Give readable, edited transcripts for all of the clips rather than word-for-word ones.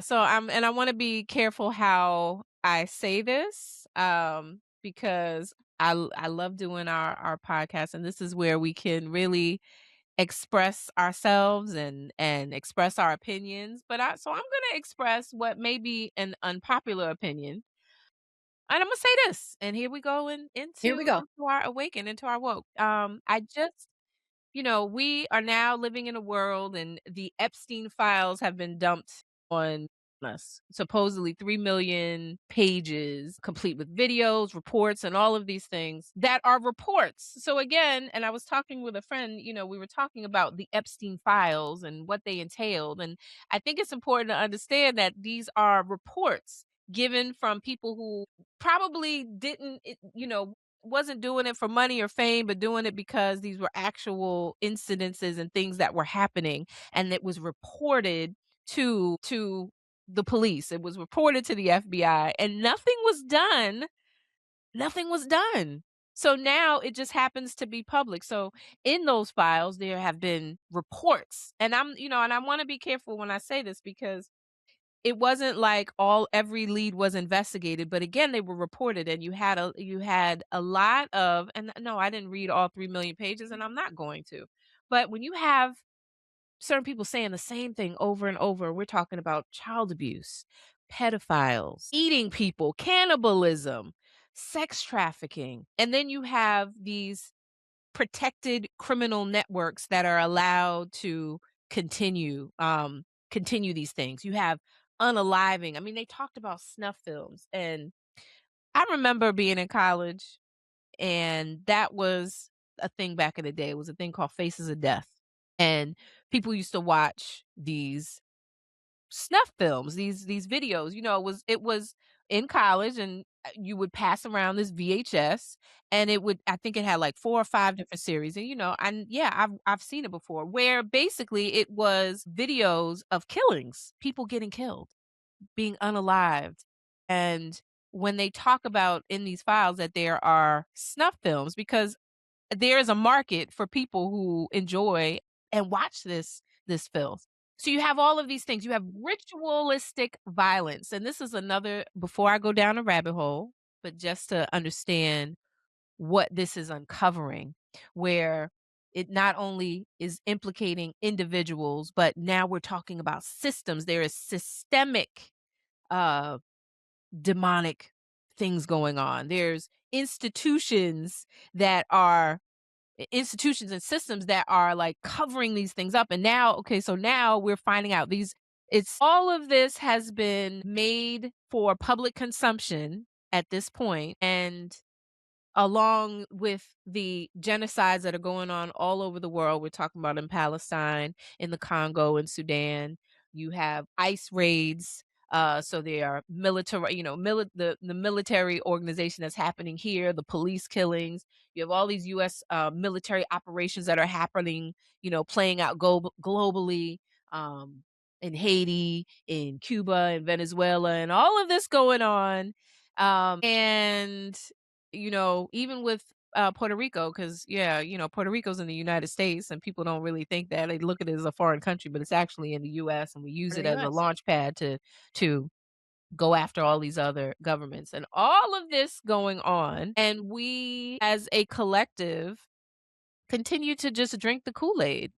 So I want to be careful how I say this, because I love doing our podcast, and this is where we can really express ourselves and express our opinions. But I'm gonna express what may be an unpopular opinion, and I'm gonna say this. And here we go Here we go. into our awaken, into our woke. I just we are now living in a world, and the Epstein files have been dumped on us. Supposedly 3 million pages, complete with videos, reports, and all of these things that are reports. So, again, and I was talking with a friend, we were talking about the Epstein files and what they entailed. And I think it's important to understand that these are reports given from people who probably didn't, wasn't doing it for money or fame, but doing it because these were actual incidences and things that were happening, and it was reported to the police. It was reported to the FBI, and nothing was done. Nothing was done. So now it just happens to be public. So in those files, there have been reports, and and I want to be careful when I say this because it wasn't like every lead was investigated, but again, they were reported, and you had a lot of, and no, I didn't read all 3 million pages, and I'm not going to. But when you have certain people saying the same thing over and over, we're talking about child abuse, pedophiles, eating people, cannibalism, sex trafficking, and then you have these protected criminal networks that are allowed to continue these things. You have unaliving. I mean, they talked about snuff films, and I remember being in college, and that was a thing back in the day. It was a thing called Faces of Death, and people used to watch these snuff films, these videos. It was in college, and you would pass around this VHS, and I think it had like 4 or 5 different series. And and yeah, I've seen it before, where basically it was videos of killings, people getting killed, being unalived. And when they talk about in these files that there are snuff films, because there is a market for people who enjoy and watch this filth. So you have all of these things. You have ritualistic violence. And this is another, before I go down a rabbit hole, but just to understand what this is uncovering, where it not only is implicating individuals, but now we're talking about systems. There is systemic uh demonic things going on. There's institutions and systems that are like covering these things up. And now, okay, so now we're finding out it's all of this has been made for public consumption at this point. And along with the genocides that are going on all over the world, we're talking about in Palestine, in the Congo, in Sudan, you have ICE raids. So they are military, the military organization that's happening here, the police killings. You have all these U.S. Military operations that are happening, playing out globally, um, in Haiti, in Cuba, in Venezuela, and all of this going on. And even with Puerto Rico, because yeah, Puerto Rico's in the United States, and people don't really think that. They look at it as a foreign country, but it's actually in the US, and we use In it the as a US. launch pad to go after all these other governments. And all of this going on, and we as a collective continue to just drink the Kool-Aid.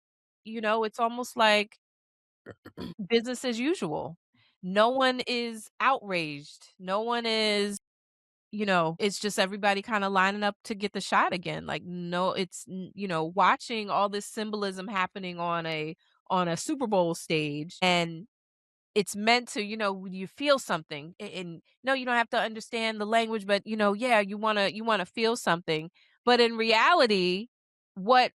It's almost like business as usual. No one is outraged. No one is, it's just everybody kind of lining up to get the shot again. Like, no, watching all this symbolism happening on a Super Bowl stage, and it's meant to, you feel something. And no, you don't have to understand the language, but yeah, you want to feel something. But in reality, what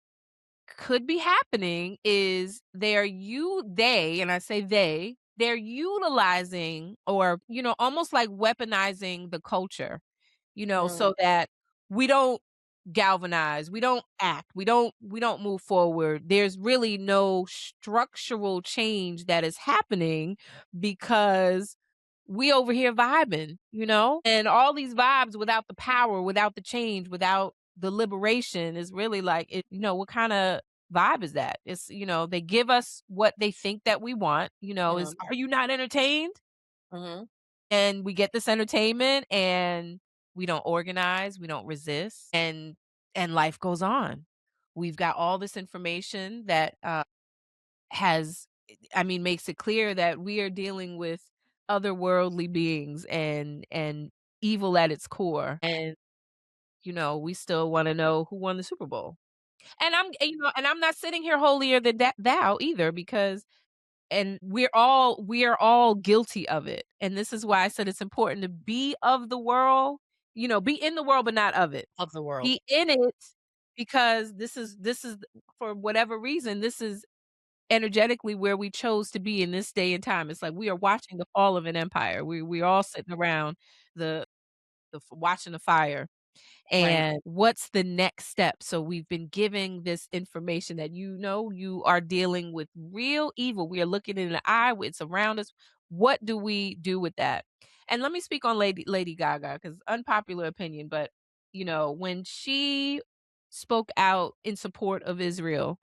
could be happening is and I say they're utilizing, or almost like weaponizing the culture, Mm, so that we don't galvanize, we don't act, we don't move forward. There's really no structural change that is happening because we over here vibing, and all these vibes without the power, without the change, without the liberation is really like, what kind of vibe is that. It's, they give us what they think that we want, is, Mhm. "Are you not entertained?" Mhm. And we get this entertainment, and we don't organize, we don't resist, and life goes on. We've got all this information that, has makes it clear that we are dealing with otherworldly beings and evil at its core, and, we still wanna know who won the Super Bowl. And I'm not sitting here holier than thou either, because and we are all guilty of it, and this is why I said it's important to be of the world, be in the world, but not of it. Of the world. Be in it, because this is for whatever reason, this is energetically where we chose to be in this day and time. It's like we are watching the fall of an empire. We're all sitting around the watching the fire, Right. and what's the next step? So we've been giving this information that, you are dealing with real evil. We are looking in the eye, it's around us. What do we do with that? And let me speak on Lady Gaga, because unpopular opinion, but when she spoke out in support of Israel,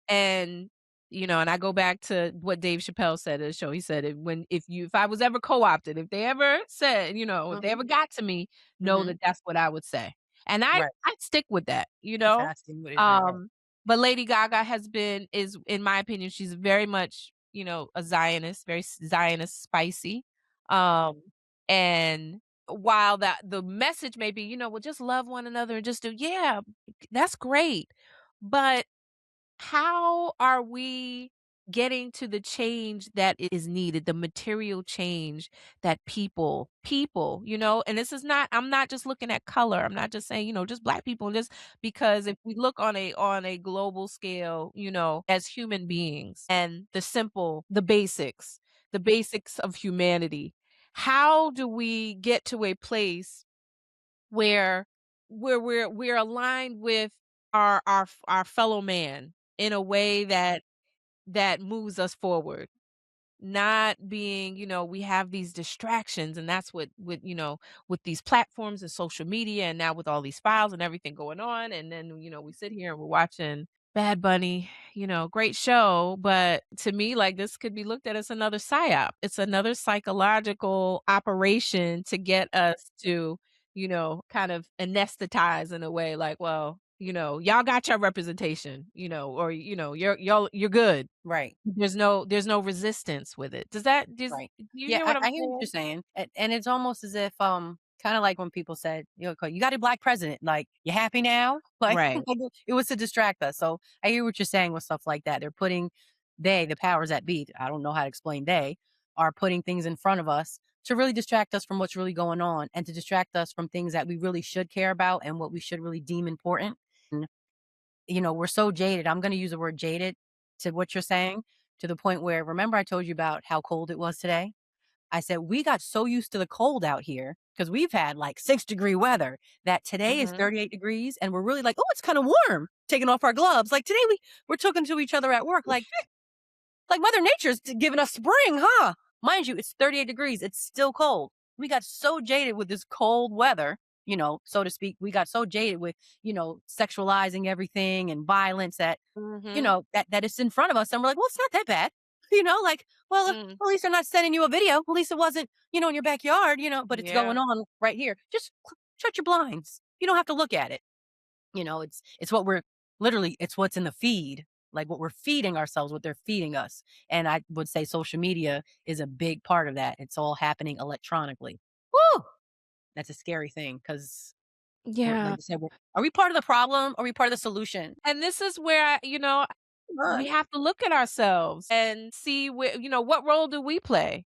and, and I go back to what Dave Chappelle said at the show. He said, if I was ever co-opted, if they ever said, if they Mhm. ever got to me, know Mhm. that that's what I would say. And Right. I stick with that, The fasting with Israel, right. but Lady Gaga is, in my opinion, she's very much, a Zionist, very Zionist spicy. Um, and while the message may be, well, just love one another and just do, yeah, that's great. But how are we getting to the change that is needed, the material change that people, and this is not, I'm not just looking at color. I'm not just saying, just black people, just because if we look on a global scale, as human beings, and the basics of humanity, how do we get to a place where we're aligned with our fellow man in a way that moves us forward, not being, we have these distractions, and that's what with these platforms and social media, and now with all these files and everything going on, and then we sit here and we're watching Bad Bunny, great show, but to me, like, this could be looked at as another psyop. It's another psychological operation to get us to, kind of anesthetize in a way, like, well, y'all got your representation, or you're good. Right. There's no resistance with it. Right. Do you Yeah, hear I what I'm I hear what you're saying? saying, and it's almost as if, kinda like when people said, "You got a black president, like, you happy now?" Like Right. like, it was to distract us, so I hear what you're saying with stuff like that. They're putting the powers that be, I don't know how to explain they, are putting things in front of us to really distract us from what's really going on, and to distract us from things that we really should care about and what we should really deem important. We're so jaded. I'm going to use the word jaded to what you're saying, to the point where, remember, I told you about how cold it was today? I said, we got so used to the cold out here because we've had like 6-degree weather that today is Mhm. 38 degrees. And we're really like, oh, it's kind of warm, taking off our gloves. Like today, we're talking to each other at work. Like Mother Nature's giving us spring, huh? Mind you, it's 38 degrees. It's still cold. We got so jaded with this cold weather, so to speak. We got so jaded with, sexualizing everything and violence that, Mhm. that it's in front of us. And we're like, well, it's not that bad. Like, well, Mm. at least they're not sending you a video. At least it wasn't, in your backyard, but it's Yeah. going on right here. Just shut your blinds. You don't have to look at it. It's what we're literally, it's what's in the feed, like what we're feeding ourselves, what they're feeding us. And I would say social media is a big part of that. It's all happening electronically. Woo! That's a scary thing because we're, like Yeah. you said, are we part of the problem? Or are we part of the solution? And this is where Come on. we have to look at ourselves and see what role do we play?